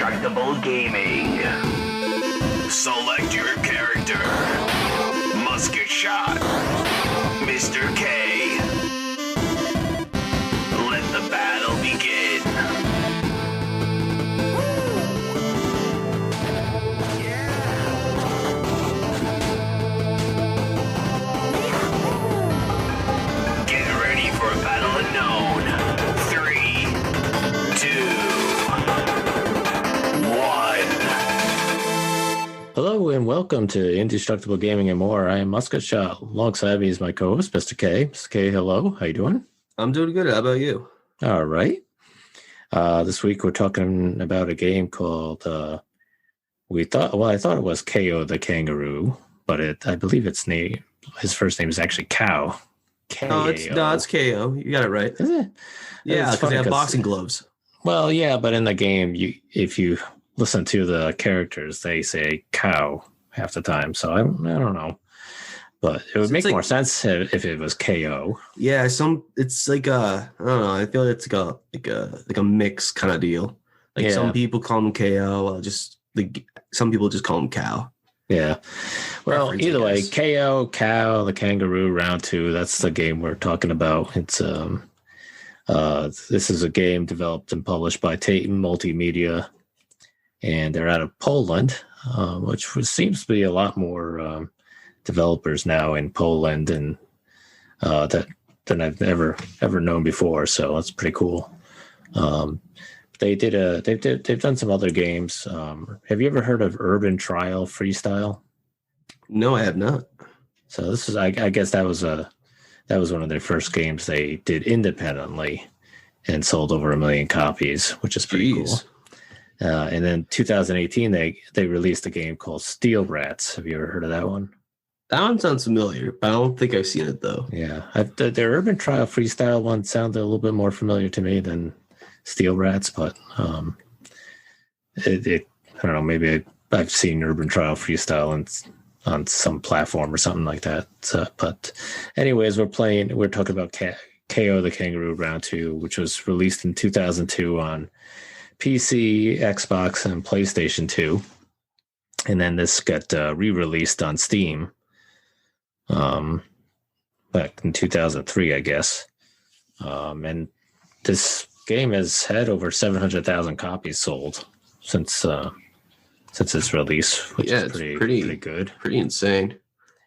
Indestructible Gaming. Select your character. Musket Shot. Mr. K. Let the battle begin. Get ready for a battle unknown. 3, 2, 1. Hello and welcome to Indestructible Gaming and More. I am Musket Shot. Alongside me is my co-host, Mr. K. Mr. K, hello. How you doing? I'm doing good. How about you? All right. This week we're talking about a game called I thought it was KO the Kangaroo, but I believe his first name is actually KAO. No, it's KO. You got it right. Is it? Yeah, It's because they funny have boxing gloves. Well, yeah, but in the game, if you listen to the characters, they say cow half the time. So I don't know, but it would make more sense if it was KO. Yeah, it's like I don't know. I feel it's like a mix kind of deal. Like some people call them KO, some people just call them cow. Yeah. Well, Reference, either way, KO, KAO, the Kangaroo, round 2. That's the game we're talking about. It's this is a game developed and published by Titan Multimedia, and they're out of Poland, which seems to be a lot more developers now in Poland and than I've ever known before. So that's pretty cool. They've done some other games. Have you ever heard of Urban Trial Freestyle? No, I have not. So this is, I guess that was one of their first games they did independently and sold over 1 million copies, which is pretty cool. And then 2018, they released a game called Steel Rats. Have you ever heard of that one? That one sounds familiar, but I don't think I've seen it though. Yeah, the Urban Trial Freestyle one sounded a little bit more familiar to me than Steel Rats, but I don't know. Maybe I've seen Urban Trial Freestyle on some platform or something like that. But anyways, we're talking about KO the Kangaroo Round 2, which was released in 2002 on PC, Xbox, and PlayStation 2. And then this got re-released on Steam back in 2003, I guess. And this game has had over 700,000 copies sold since its release, which is pretty good. Pretty insane.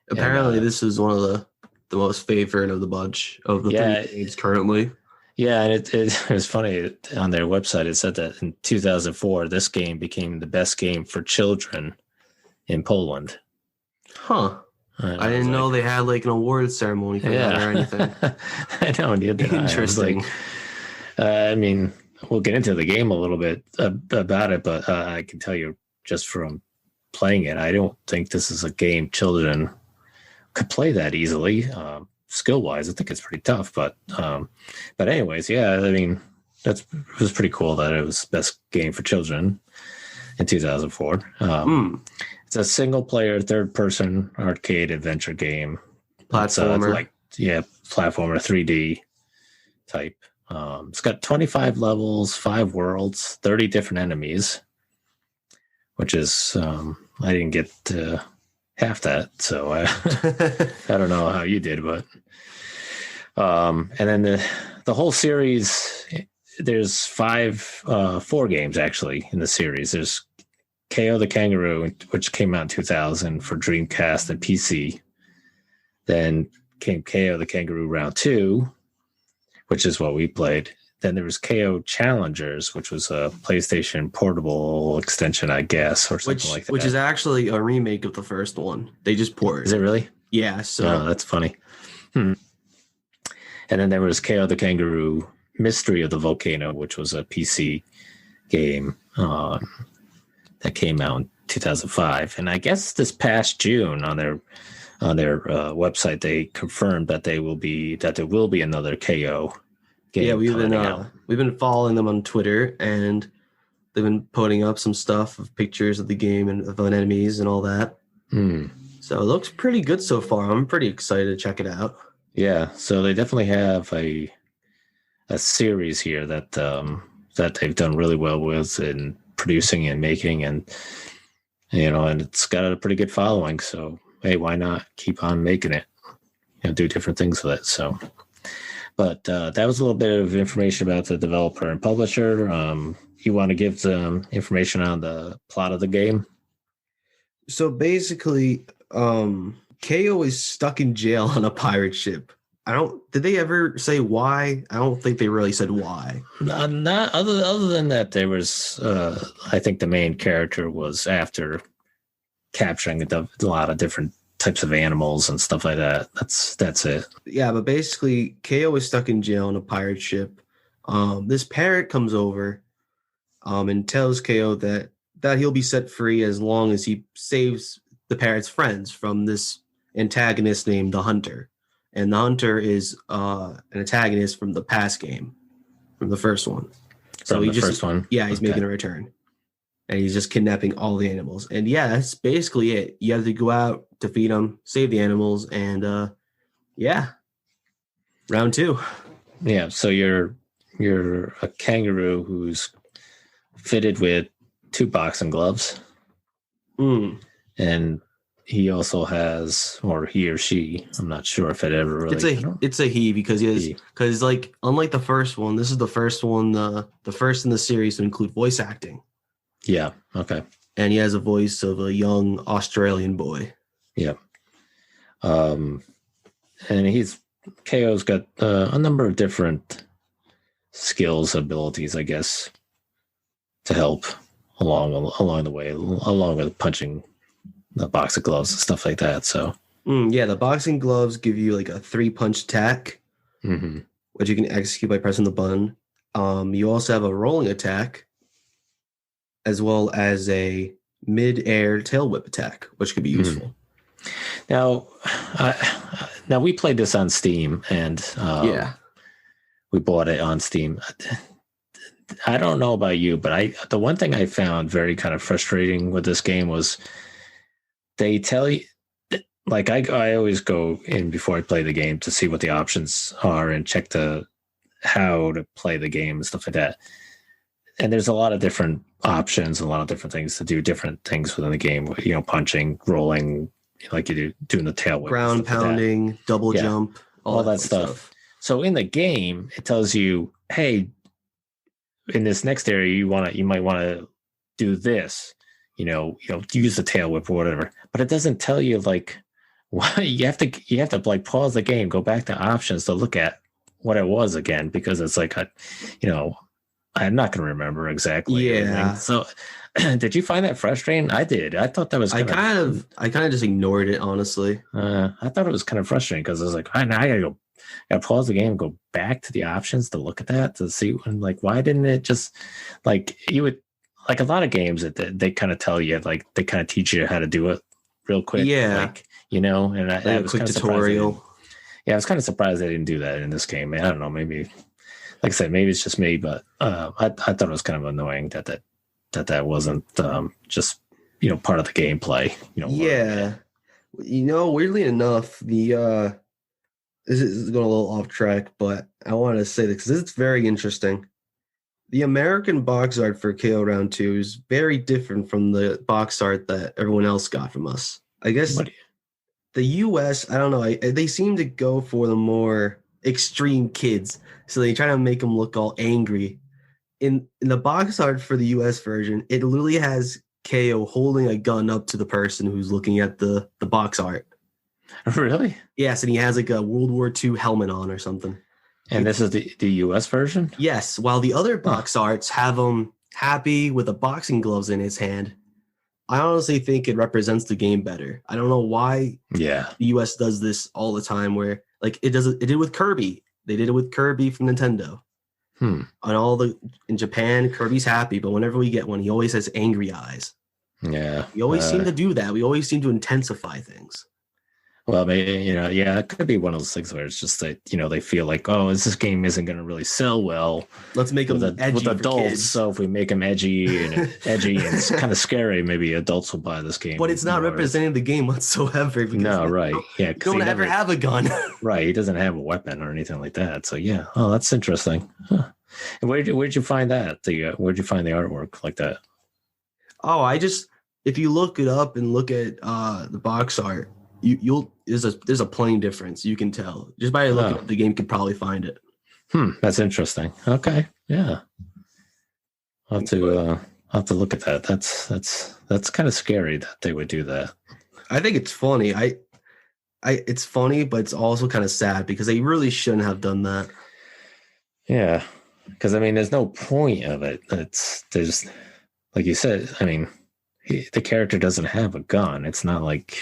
Apparently, this is one of the most favorite of the bunch of the 3 games currently. Yeah, and it was funny. On their website, it said that in 2004, this game became the best game for children in Poland. Huh. I didn't know they had like an award ceremony for that or anything. I know. Interesting. I mean, we'll get into the game a little bit about it, but I can tell you just from playing it, I don't think this is a game children could play that easily. Skill-wise, I think it's pretty tough, but anyways, yeah, I mean, it was pretty cool that it was best game for children in 2004. It's a single-player, third-person arcade adventure game. Platformer. Platformer, 3D type. It's got 25 levels, 5 worlds, 30 different enemies, which is, I didn't get half that, so I don't know how you did, but and then the whole series, there's 4 games actually in the series. There's KO the Kangaroo, which came out in 2000 for Dreamcast and PC. Then came KO the Kangaroo Round 2, which is what we played. Then there was KO Challengers, which was a PlayStation portable extension, I guess, or something like that. Which is actually a remake of the first one. They just ported. Is it really? Yeah. Oh, that's funny. And then there was KO the Kangaroo Mystery of the Volcano, which was a PC game that came out in 2005. And I guess this past June on their website, they confirmed that there will be another KO game. Yeah, we've been following them on Twitter, and they've been putting up some stuff of pictures of the game and of enemies and all that. So it looks pretty good so far. I'm pretty excited to check it out. Yeah, so they definitely have a series here that they've done really well with, and producing and making, and and it's got a pretty good following. So hey, why not keep on making it? Do different things with it. So, but that was a little bit of information about the developer and publisher. You want to give some information on the plot of the game? So basically, KAO is stuck in jail on a pirate ship. Did they ever say why? I don't think they really said why. Not other than that, there was, I think the main character was after capturing a lot of different types of animals and stuff like that. That's it. Yeah, but basically, KAO is stuck in jail on a pirate ship. This parrot comes over and tells KAO that he'll be set free as long as he saves the parrot's friends from this antagonist named the Hunter. And the Hunter is an antagonist from the past game, from the first one. So first one? Yeah, he's making a return. And he's just kidnapping all the animals. And yeah, that's basically it. You have to go out, defeat them, save the animals, and round 2. Yeah, so you're a kangaroo who's fitted with 2 boxing gloves. And he also has, or he or she, I'm not sure if it ever really. It's a he because like unlike the first one, this is the first one, the first in the series to include voice acting. Yeah. Okay. And he has a voice of a young Australian boy. Yeah. And KAO's got a number of different skills, abilities, I guess, to help along the way, along with punching the box of gloves and stuff like that. So yeah, the boxing gloves give you like a 3-punch attack, which you can execute by pressing the button. You also have a rolling attack, as well as a mid-air tail whip attack, which could be useful. Now we played this on Steam, and we bought it on Steam. I don't know about you, but the one thing I found very kind of frustrating with this game was they tell you, like I always go in before I play the game to see what the options are and check how to play the game and stuff like that. And there's a lot of different options, a lot of different things to do different things within the game. Punching, rolling, like you do, doing the tail whip, ground pounding, like double jump, all that stuff. So in the game, it tells you, hey, in this next area, you might want to do this. Use the tail whip or whatever. But it doesn't tell you like why you have to like pause the game, go back to options to look at what it was again, because it's like I'm not going to remember exactly. Yeah. So, did you find that frustrating? I did. I thought that was. I kind of just ignored it, honestly. I thought it was kind of frustrating because I was like, now I gotta pause the game, and go back to the options to look at that to see why didn't it just like you would like a lot of games that they kind of tell you like they kind of teach you how to do it real quick. Yeah. And I was quick tutorial. I was kind of surprised they didn't do that in this game. I don't know, maybe. Like I said, maybe it's just me, but I thought it was kind of annoying that wasn't just part of the gameplay. Yeah, weirdly enough, this is going a little off track, but I wanted to say this because it's very interesting. The American box art for KAO Round 2 is very different from the box art that everyone else got from us. I guess the US, I don't know, they seem to go for the more extreme kids, so they try to make them look all angry. In the box art for the US version, it literally has KAO holding a gun up to the person who's looking at the box art. Really? Yes, and he has like a World War II helmet on or something. And this is the US version? Yes, while the other box arts have him happy with the boxing gloves in his hand. I honestly think it represents the game better. I don't know why the US does this all the time, where like it did with Kirby. They did it with Kirby from Nintendo. In Japan, Kirby's happy, but whenever we get one, he always has angry eyes. Yeah. We always seem to do that. We always seem to intensify things. Well, maybe, it could be one of those things where it's just that, they feel like, oh, this game isn't going to really sell well. Let's make them edgy with adults. For kids. So if we make them edgy and it's kind of scary, maybe adults will buy this game. But it's not representing the game whatsoever. No, right. Yeah. You don't ever have a gun. Right. He doesn't have a weapon or anything like that. So, yeah. Oh, that's interesting. Huh. And where'd you find that? Where'd you find the artwork like that? Oh, if you look it up and look at the box art, there's a plain difference. You can tell just by looking Oh. up the game. Could probably find it. That's interesting. Okay, yeah, I'll have to look at that. That's kind of scary that they would do that. I think it's funny. It's funny, but it's also kind of sad because they really shouldn't have done that. Yeah, because I mean, there's no point of it. There's like you said. I mean, the character doesn't have a gun. It's not like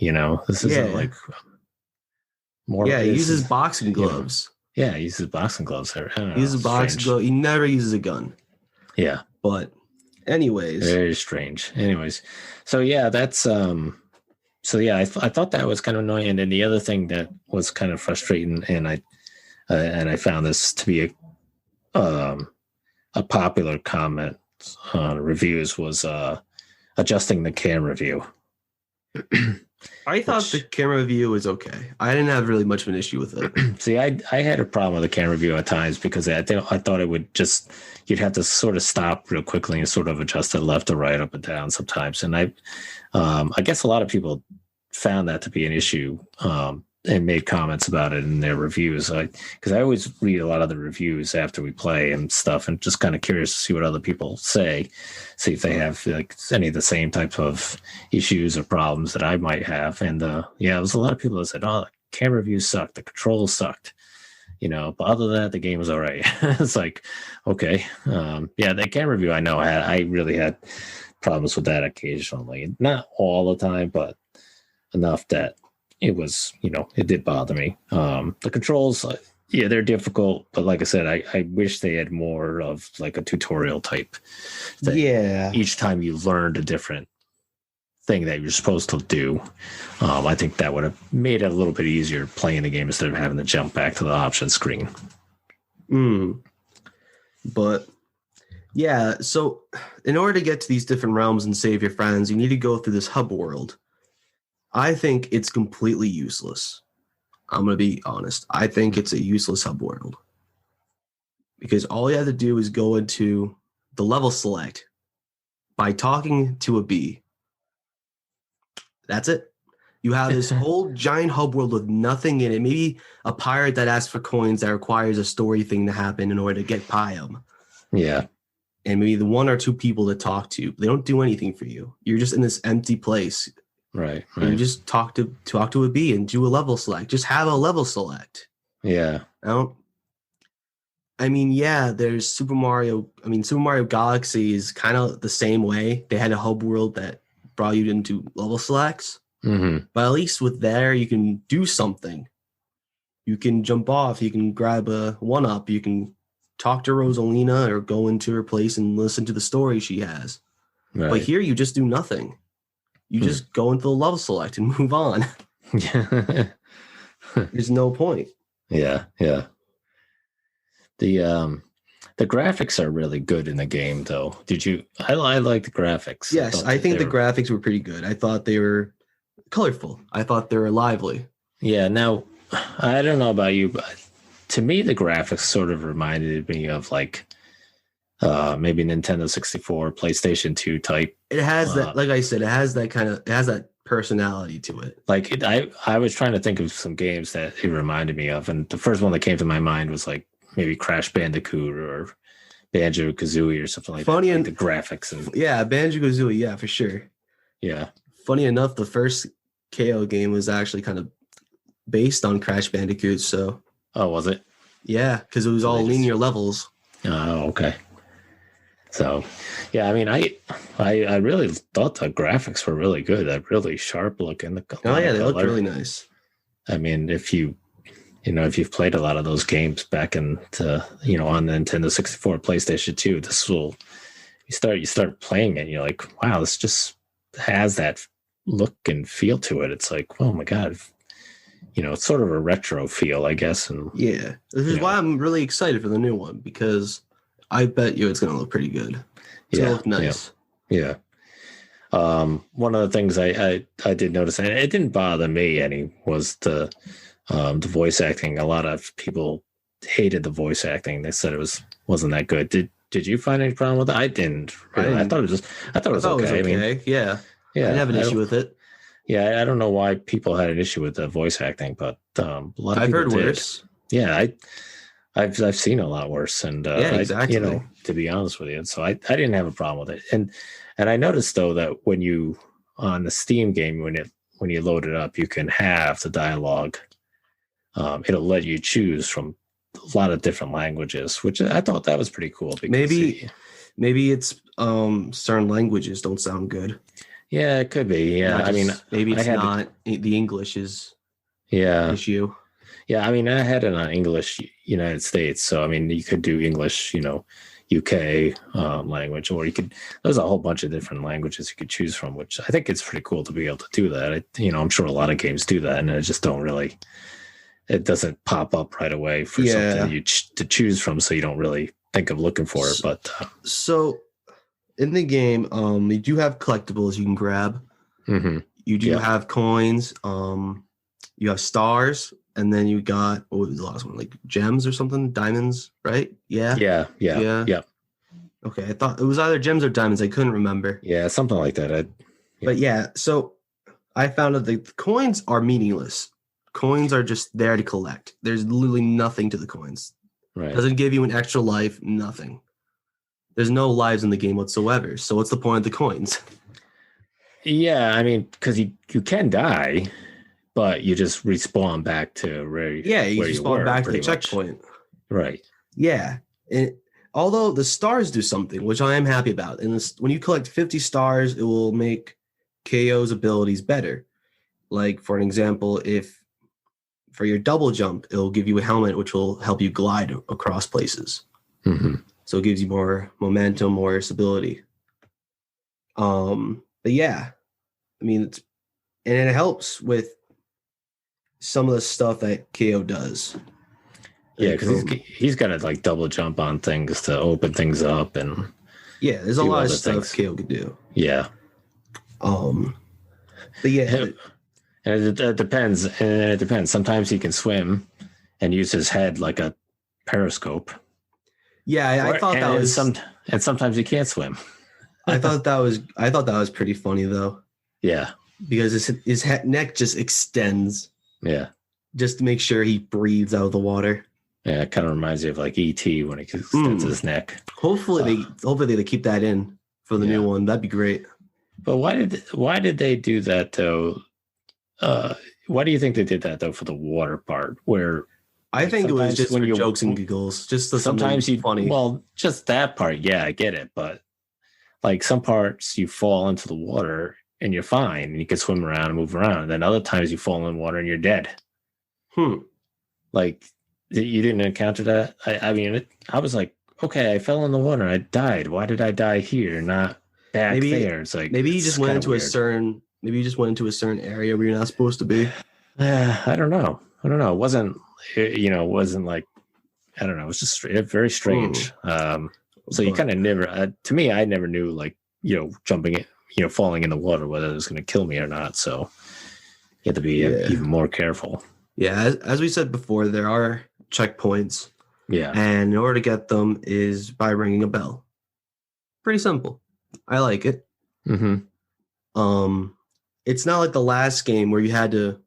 this isn't like more. Yeah, he uses boxing gloves. Yeah, he uses boxing gloves. He uses boxing gloves. He never uses a gun. Yeah, but anyways, very strange. Anyways, so yeah, that's So yeah, I thought that was kind of annoying. And then the other thing that was kind of frustrating, and I found this to be a popular comment on reviews, was adjusting the camera view. I thought the camera view was okay. I didn't have really much of an issue with it. See, I had a problem with the camera view at times because I thought it would you'd have to sort of stop real quickly and sort of adjust it left or right, up and down sometimes. And I guess a lot of people found that to be an issue and made comments about it in their reviews. Because I always read a lot of the reviews after we play and stuff, and just kind of curious to see what other people say, see if they have like any of the same type of issues or problems that I might have. And there was a lot of people that said, "Oh, the camera view sucked, the controls sucked." But other than that, the game was all right. It's like, okay. The camera view, I know I really had problems with that occasionally. Not all the time, but enough that it was, it did bother me. The controls, they're difficult, but like I said, I wish they had more of like a tutorial type thing. Yeah. Each time you learned a different thing that you're supposed to do, I think that would have made it a little bit easier playing the game instead of having to jump back to the option screen. But yeah, so in order to get to these different realms and save your friends, you need to go through this hub world. I think it's completely useless. I'm going to be honest. I think it's a useless hub world. Because all you have to do is go into the level select by talking to a bee. That's it. You have this whole giant hub world with nothing in it. Maybe a pirate that asks for coins that requires a story thing to happen in order to get Pium. Yeah. And maybe the one or two people to talk to. They don't do anything for you. You're just in this empty place. Right. You just talk to a bee and do a level select. Just have a level select. Yeah. There's Super Mario. Super Mario Galaxy is kind of the same way. They had a hub world that brought you into level selects. Mm-hmm. But at least with there, you can do something. You can jump off. You can grab a one-up. You can talk to Rosalina or go into her place and listen to the story she has. Right. But here, you just do nothing. You just go into the level select and move on. There's no point. Yeah. The graphics are really good in the game, though. I like the graphics. Yes, I think the graphics were pretty good. I thought they were colorful. I thought they were lively. Yeah. Now, I don't know about you, but to me, the graphics sort of reminded me of like maybe Nintendo 64, PlayStation 2 type. It has that, like I said, it has that personality to it. Like I was trying to think of some games that it reminded me of, and the first one that came to my mind was like maybe Crash Bandicoot or Banjo-Kazooie or something like that. Funny, like the graphics and Banjo-Kazooie, yeah, for sure. Yeah. Funny enough, the first KAO game was actually kind of based on Crash Bandicoot. So. Oh, was it? Yeah, because it was all linear levels. Oh, okay. So, yeah, I really thought the graphics were really good. They're really sharp looking. They look really nice. If you've played a lot of those games back on the Nintendo 64, PlayStation 2, you start playing it and you're like, wow, this just has that look and feel to it. It's like, oh my God. It's sort of a retro feel, I guess. And yeah, this is why I'm really excited for the new one, because I bet you it's going to look pretty good. It's going to look nice. Yeah. One of the things I did notice, and it didn't bother me any, was the voice acting. A lot of people hated the voice acting. They said it wasn't that good. Did you find any problem with it? I didn't. Really. I thought it was okay. I mean, yeah. I yeah, didn't have an issue with it. Yeah, I don't know why people had an issue with the voice acting, but a lot of I've people heard did. worse. Yeah, I've seen a lot worse, and exactly. To be honest with you, so I didn't have a problem with it, and I noticed though that when you on the Steam game when you load it up, you can have the dialogue. It'll let you choose from a lot of different languages, which I thought that was pretty cool. Because maybe it's certain languages don't sound good. Yeah, it could be. Yeah, I mean, maybe it's not the English is issue. Yeah, I mean, I had it on English United States, so I mean, you could do English, UK language, or there's a whole bunch of different languages you could choose from, which I think it's pretty cool to be able to do that. I'm sure a lot of games do that, and it just it doesn't pop up right away for something to choose from, so you don't really think of looking for it. But so in the game, you do have collectibles you can grab. Mm-hmm. You do have coins. You have stars. And then you got, what was the last one? Like gems or something? Diamonds, right? Yeah. Yeah. Okay. I thought it was either gems or diamonds. I couldn't remember. Yeah, something like that. But yeah, so I found out the coins are meaningless. Coins are just there to collect. There's literally nothing to the coins. Right. Doesn't give you an extra life, nothing. There's no lives in the game whatsoever. So what's the point of the coins? Yeah, I mean, because you can die. But you just respawn back to where you respawn back to the checkpoint. Right. Yeah. And although the stars do something, which I am happy about. And when you collect 50 stars, it will make KAO's abilities better. Like, for an example, if for your double jump, it'll give you a helmet, which will help you glide across places. Mm-hmm. So it gives you more momentum, more stability. But yeah, I mean, it helps with some of the stuff that KAO does. Yeah, because he's got to like double jump on things to open things up, and there's a lot of stuff KAO could do. Yeah. But yeah, and it depends. And it depends. Sometimes he can swim and use his head like a periscope. Yeah, I thought that was and sometimes he can't swim. I thought that was pretty funny though. Yeah, because his neck just extends. Yeah. Just to make sure he breathes out of the water. Yeah, it kind of reminds you of like E.T. when he extends his neck. Hopefully they keep that in for the new one. That'd be great. But why did they do that though? Why do you think they did that though for the water part? Where I think it was just for jokes and giggles. Just sometimes funny. Well, just that part, yeah, I get it. But like some parts you fall into the water and you're fine, and you can swim around and move around. And then other times you fall in water and you're dead. Like, you didn't encounter that? I mean, I was like, okay, I fell in the water and I died. Why did I die here, not back there? It's like maybe you just went into a certain area where you're not supposed to be. I don't know. It wasn't. It wasn't like, I don't know. It was just very strange. So you kind of never. To me, I never knew like jumping it. Falling in the water, whether it was going to kill me or not. So you have to be even more careful. Yeah, as we said before, there are checkpoints. Yeah. And in order to get them is by ringing a bell. Pretty simple. I like it. Mm-hmm. It's not like the last game where you had to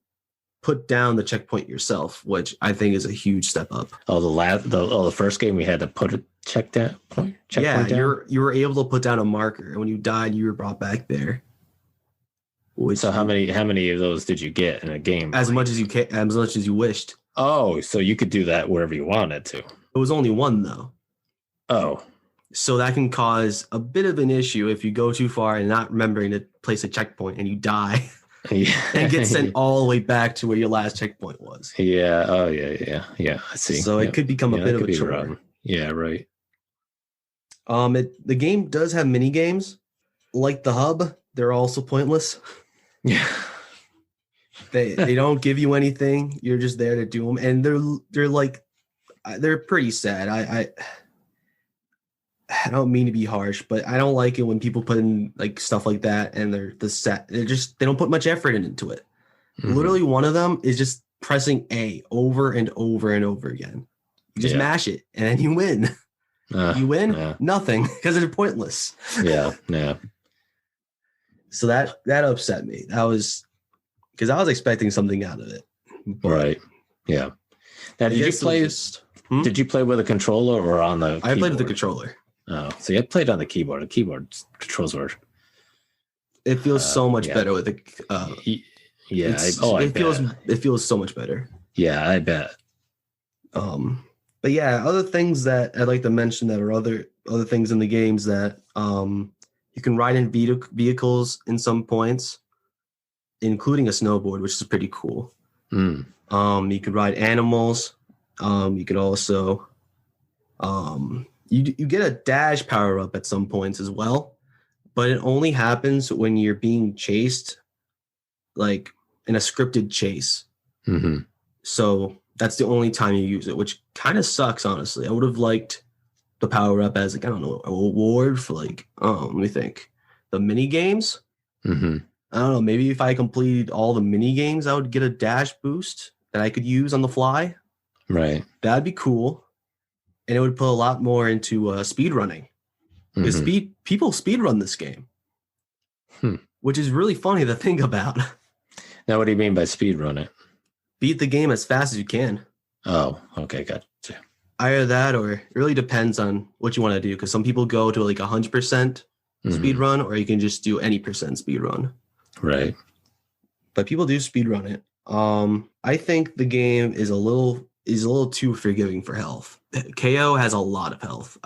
put down the checkpoint yourself, which I think is a huge step up. The first game we had to put a checkpoint down? You were able to put down a marker, and when you died, you were brought back there. So how many of those did you get in a game? As much as you wished. Oh, so you could do that wherever you wanted to. It was only one though. Oh. So that can cause a bit of an issue if you go too far and not remembering to place a checkpoint and you die. And get sent all the way back to where your last checkpoint was. Yeah. Oh, yeah. I see. So it could become a bit of a chore. Yeah, right. The game does have mini games, like the hub. They're also pointless. Yeah. They don't give you anything. You're just there to do them, and they're pretty sad. I don't mean to be harsh, but I don't like it when people put in like stuff like that and they don't put much effort into it. Mm-hmm. Literally one of them is just pressing A over and over and over again. You just mash it and then you win. You win? Yeah. Nothing, because they're pointless. Yeah. So that upset me. That was because I was expecting something out of it. But Right. Yeah. Now, did you play? Did you play with a controller or on the? I played with the controller. Oh, so you played on the keyboard. The keyboard controls were. It feels so much better with the. It feels so much better. Yeah, I bet. But yeah, other things that I'd like to mention that are other things in the games that you can ride in vehicles in some points, including a snowboard, which is pretty cool. You can ride animals. You could also you get a dash power up at some points as well, but it only happens when you're being chased, like in a scripted chase. So that's the only time you use it, which kind of sucks, honestly. I would have liked the power up as, like, I don't know, a reward for, like, let me think, the mini games. I don't know, maybe if I completed all the mini games, I would get a dash boost that I could use on the fly. Right. That'd be cool. And it would put a lot more into speed running. Because people speed run this game, which is really funny to think about. Now, what do you mean by speed run it? Beat the game as fast as you can. Oh, okay, gotcha. Either that, or it really depends on what you want to do. Because some people go to like 100% speed run, or you can just do any percent speed run. Right. But people do speed run it. I think the game is a little too forgiving for health. KO has a lot of health.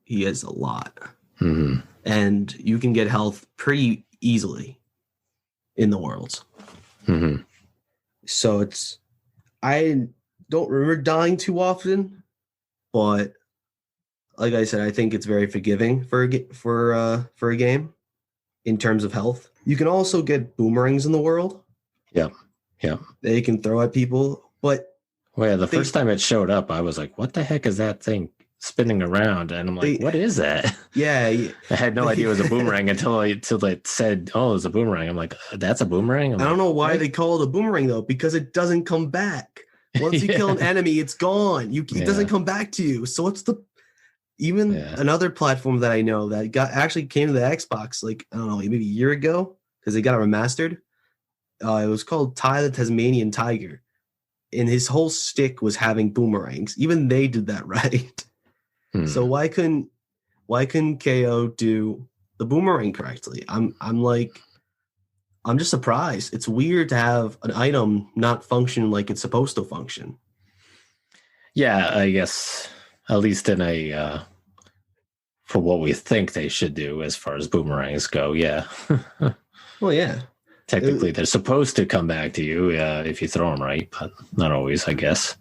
He has a lot, and you can get health pretty easily in the worlds. So I don't remember dying too often, but like I said, I think it's very forgiving for a game in terms of health. You can also get boomerangs in the world. Yeah. They can throw at people, but the first time it showed up, I was like, "What the heck is that thing spinning around?" And I'm like, "What is that?" Yeah, I had no idea it was a boomerang until it said, "Oh, it's a boomerang." I'm like, "That's a boomerang." I don't know why they call it a boomerang though, because it doesn't come back. Once you kill an enemy, it's gone. It doesn't come back to you. So what's another platform that I know that actually came to the Xbox, like, I don't know, maybe a year ago, because they got it remastered. It was called Ty the Tasmanian Tiger, and his whole stick was having boomerangs. Even they did that right. So why couldn't KO do the boomerang correctly? I'm just surprised. It's weird to have an item not function like it's supposed to function. Yeah, I guess at least in a for what we think they should do as far as boomerangs go. Yeah. Well, yeah. Technically, they're supposed to come back to you if you throw them right, but not always, I guess.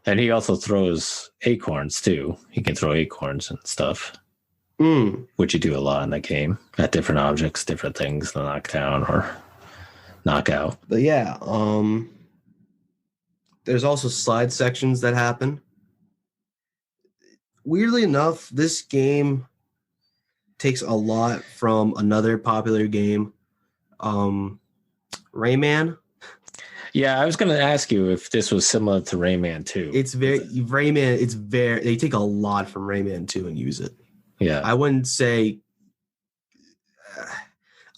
And he also throws acorns too. He can throw acorns and stuff, which you do a lot in the game at different objects, different things to knock down or knock out. But yeah, there's also slide sections that happen. Weirdly enough, this game takes a lot from another popular game, Rayman. Yeah, I was going to ask you if this was similar to Rayman 2. They take a lot from Rayman 2 and use it. Yeah. I wouldn't say,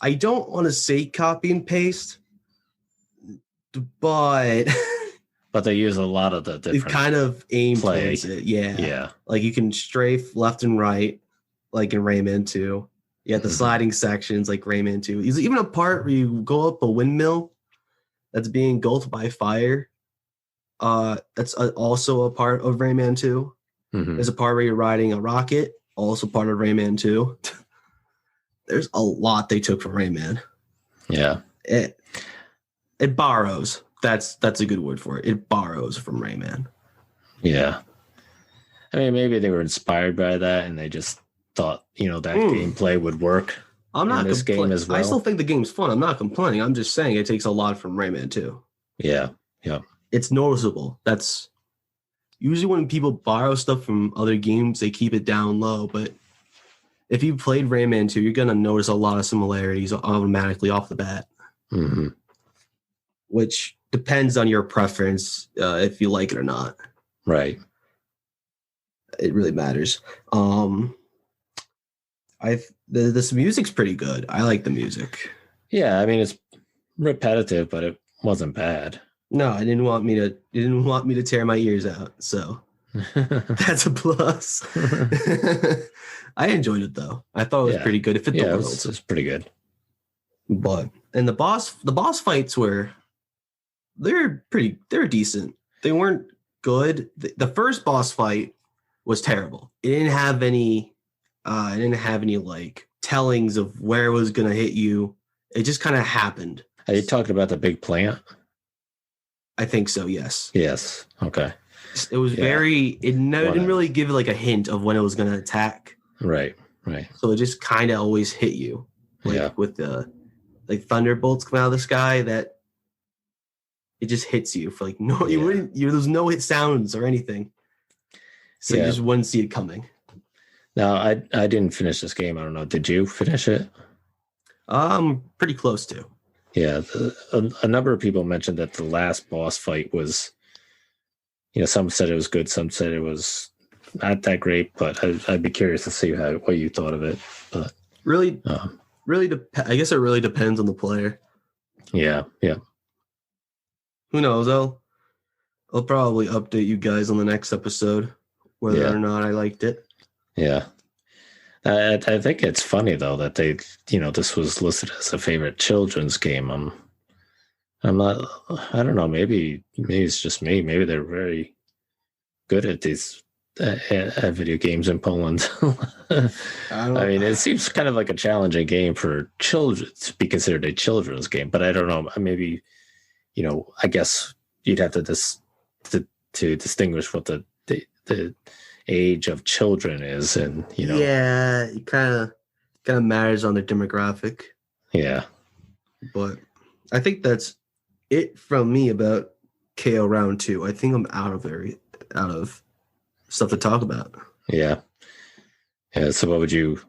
I don't want to say copy and paste, but but they use a lot of the different kind of aim towards it. Yeah. Like you can strafe left and right, like in Rayman 2. You have the sliding sections like Rayman 2. There's even a part where you go up a windmill that's being engulfed by fire. That's also a part of Rayman 2. There's a part where you're riding a rocket, also part of Rayman 2. There's a lot they took from Rayman. Yeah. It borrows. That's a good word for it. It borrows from Rayman. Yeah. I mean, maybe they were inspired by that and they just thought, that gameplay would work. I'm not this game as well. I still think the game's fun. I'm not complaining. I'm just saying it takes a lot from Rayman 2. Yeah. It's noticeable. That's usually when people borrow stuff from other games, they keep it down low. But if you played Rayman 2, you're going to notice a lot of similarities automatically off the bat. Which depends on your preference, if you like it or not. Right. it really matters. This music's pretty good. I like the music. Yeah, I mean it's repetitive, but it wasn't bad. No, I didn't want me to tear my ears out. So that's a plus. I enjoyed it though. I thought it was pretty good. It fit the world. It was pretty good. But and the boss fights they're decent. They weren't good. The first boss fight was terrible. It didn't have any like tellings of where it was gonna hit you. It just kind of happened. Are you talking about the big plant? I think so, yes. Yes. Okay. It was it didn't really give like a hint of when it was gonna attack. Right. So it just kind of always hit you. With the like thunderbolts come out of the sky, that it just hits you for like there's no hit sounds or anything. So you just wouldn't see it coming. Now I didn't finish this game. I don't know. Did you finish it? Pretty close to. Yeah, a number of people mentioned that the last boss fight was, some said it was good, some said it was not that great, but I'd be curious to see what you thought of it. But really, I guess it really depends on the player. Yeah. Who knows? I'll probably update you guys on the next episode whether or not I liked it. Yeah. I think it's funny though that they, this was listed as a favorite children's game. I'm not. I don't know. Maybe it's just me. Maybe they're very good at these at video games in Poland. I mean, it seems kind of like a challenging game for children to be considered a children's game. But I don't know. Maybe, I guess you'd have to distinguish what the age of children is, and yeah, it kind of matters on the demographic. Yeah, but I think that's it from me about KO round 2. I think I'm out of stuff to talk about. Yeah. So what would you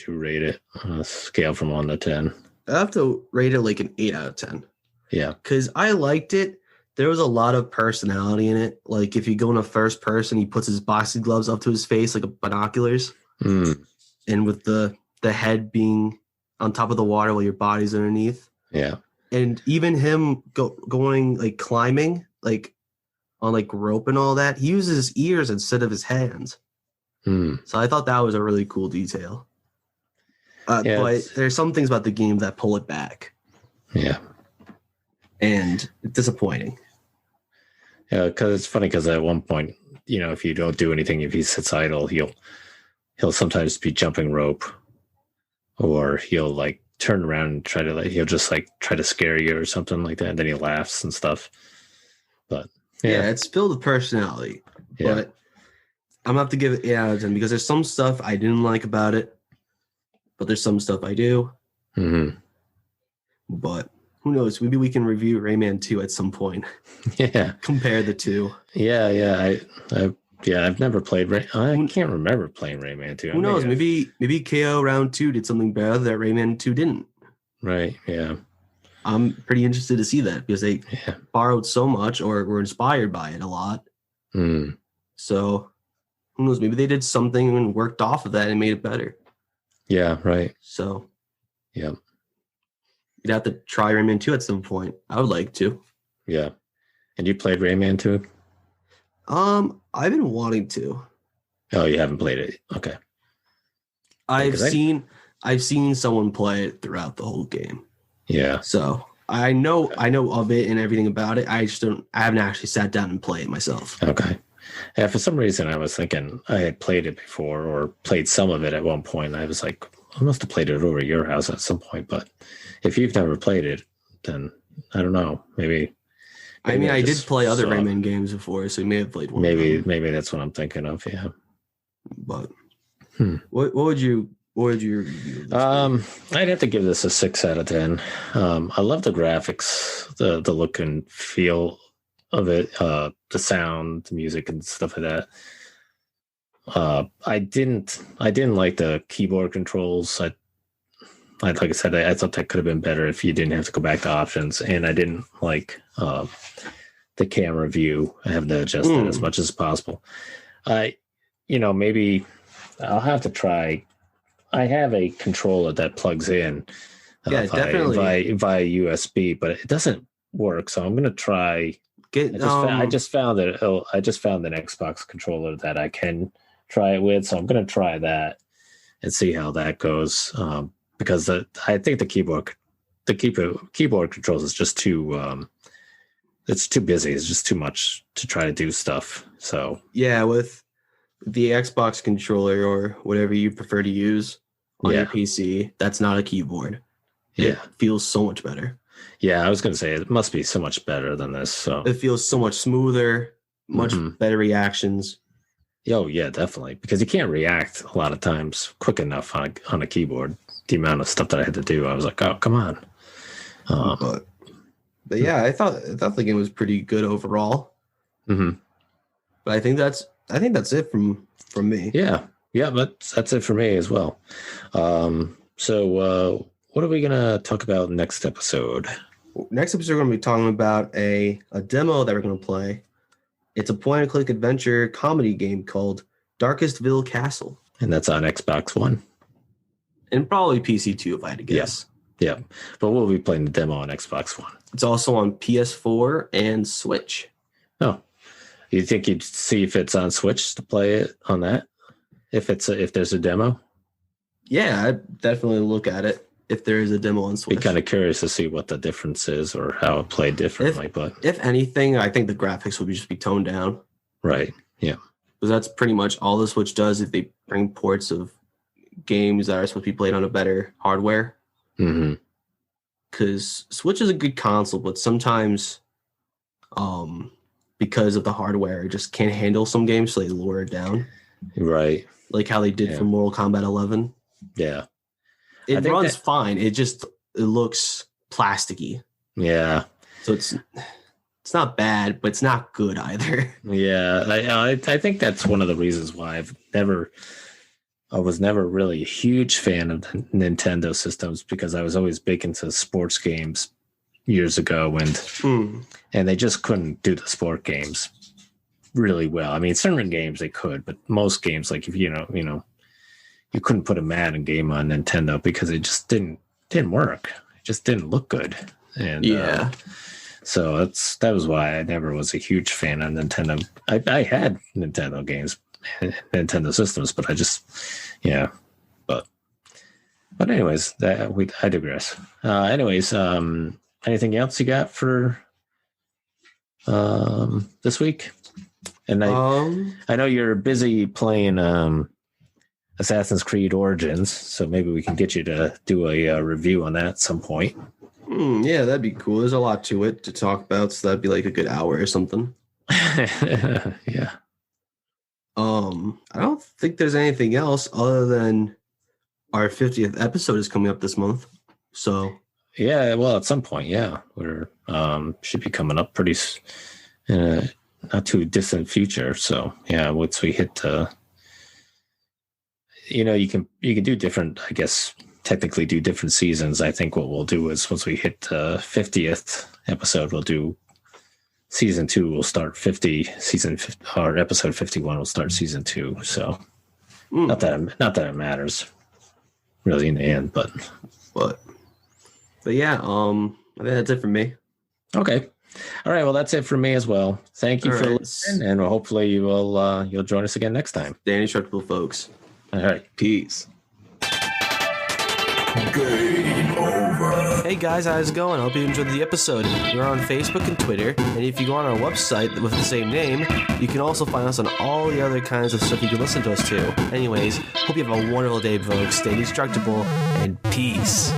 rate it on a scale from 1 to 10? I have to rate it like an 8 out of 10. Yeah, because I liked it. There was a lot of personality in it. Like if you go in a first person, he puts his boxing gloves up to his face like binoculars. And with the head being on top of the water while your body's underneath. Yeah. And even him going like climbing, like on like rope and all that, he uses his ears instead of his hands. So I thought that was a really cool detail. But there's some things about the game that pull it back. Yeah. And it's disappointing. Yeah, because it's funny because at one point, if you don't do anything, if he sits idle, he'll sometimes be jumping rope, or he'll like turn around and try to he'll just like try to scare you or something like that, and then he laughs and stuff. But yeah, it's filled with personality. Yeah. But I'm gonna have to give it 8 out of 10 because there's some stuff I didn't like about it, but there's some stuff I do. But who knows? Maybe we can review Rayman 2 at some point. Yeah. Compare the two. Yeah. I've never played I can't remember playing Rayman 2. Who knows? Maybe KO round 2 did something better that Rayman 2 didn't. Right. Yeah. I'm pretty interested to see that because they borrowed so much or were inspired by it a lot. So who knows? Maybe they did something and worked off of that and made it better. Yeah. Right. So. Yeah. You'd have to try Rayman 2 at some point. I would like to. Yeah. And you played Rayman 2? I've been wanting to. Oh, you haven't played it. Okay. I've seen someone play it throughout the whole game. Yeah. So I know of it and everything about it. I haven't actually sat down and played it myself. Okay. Yeah, for some reason I was thinking I had played it before or played some of it at one point. I was like, I must have played it over at your house at some point, but if you've never played it, then I don't know. Maybe I mean, I did play other Rayman games before, so you may have played one. Maybe that's what I'm thinking of. Yeah. But what would you review? I'd have to give this a 6 out of 10. I love the graphics, the look and feel of it, the sound, the music, and stuff like that. I didn't like the keyboard controls. Like I said, I thought that could have been better if you didn't have to go back to options, and I didn't like the camera view. I have to adjust that as much as possible. maybe I'll have to try. I have a controller that plugs in definitely via USB, but it doesn't work. So I'm going to try. I just found an Xbox controller that I can try it with. So I'm going to try that and see how that goes. Because I think the keyboard controls is just too. It's too busy. It's just too much to try to do stuff. So yeah, with the Xbox controller or whatever you prefer to use on your PC, that's not a keyboard. It feels so much better. Yeah, I was going to say it must be so much better than this. So it feels so much smoother, much better reactions. Oh yeah, definitely. Because you can't react a lot of times quick enough on a keyboard. The amount of stuff that I had to do, I was like, oh, come on. But yeah, I thought the game was pretty good overall. Mm-hmm. But I think that's it from me. Yeah, but that's it for me as well. So what are we gonna talk about next episode? Next episode, we're gonna be talking about a demo that we're gonna play. It's a point-and-click adventure comedy game called Darkestville Castle, and that's on Xbox One and probably PC too, if I had to guess. Yeah, but we'll be playing the demo on Xbox One. It's also on PS4 and Switch. Oh, you think you'd see if it's on Switch to play it on that? If there's a demo? Yeah, I'd definitely look at it if there is a demo on Switch. Be kind of curious to see what the difference is or how it played differently. But if anything, I think the graphics would just be toned down. Right. Yeah. Because that's pretty much all the Switch does if they bring ports of games that are supposed to be played on a better hardware. Mm-hmm. Because Switch is a good console, but sometimes because of the hardware, it just can't handle some games, so they lower it down. Right. Like how they did for Mortal Kombat 11. Yeah. It runs fine. It looks plasticky. Yeah. So it's not bad, but it's not good either. Yeah. I think that's one of the reasons why I was never really a huge fan of the Nintendo systems, because I was always big into sports games years ago, and they just couldn't do the sport games really well. I mean, certain games they could, but most games, like if you couldn't put a Madden game on Nintendo because it just didn't work. It just didn't look good. And so that was why I never was a huge fan of Nintendo. I had Nintendo games, Nintendo systems, but I just but anyways, I digress. Anything else you got for this week? And I know you're busy playing Assassin's Creed Origins, so maybe we can get you to do a review on that at some point. Yeah, that'd be cool. There's a lot to it to talk about, so that'd be like a good hour or something. Yeah. I don't think there's anything else other than our 50th episode is coming up this month. So yeah, well, at some point, yeah, we're should be coming up pretty not too distant future. So yeah, once we hit you can do different, I guess, technically do different seasons. I think what we'll do is once we hit 50th episode, we'll do season 2. We'll start or episode 51 will start season 2. So not that it matters really in the end, but yeah, I think that's it for me. Okay. All right. Well, that's it for me as well. Thank you for listening, and hopefully you'll join us again next time. Stay indestructible, folks. All right. Peace. Game over. Hey guys, how's it going? I hope you enjoyed the episode. We're on Facebook and Twitter, and if you go on our website with the same name, you can also find us on all the other kinds of stuff you can listen to us to. Anyways, hope you have a wonderful day, folks. Stay indestructible, and peace.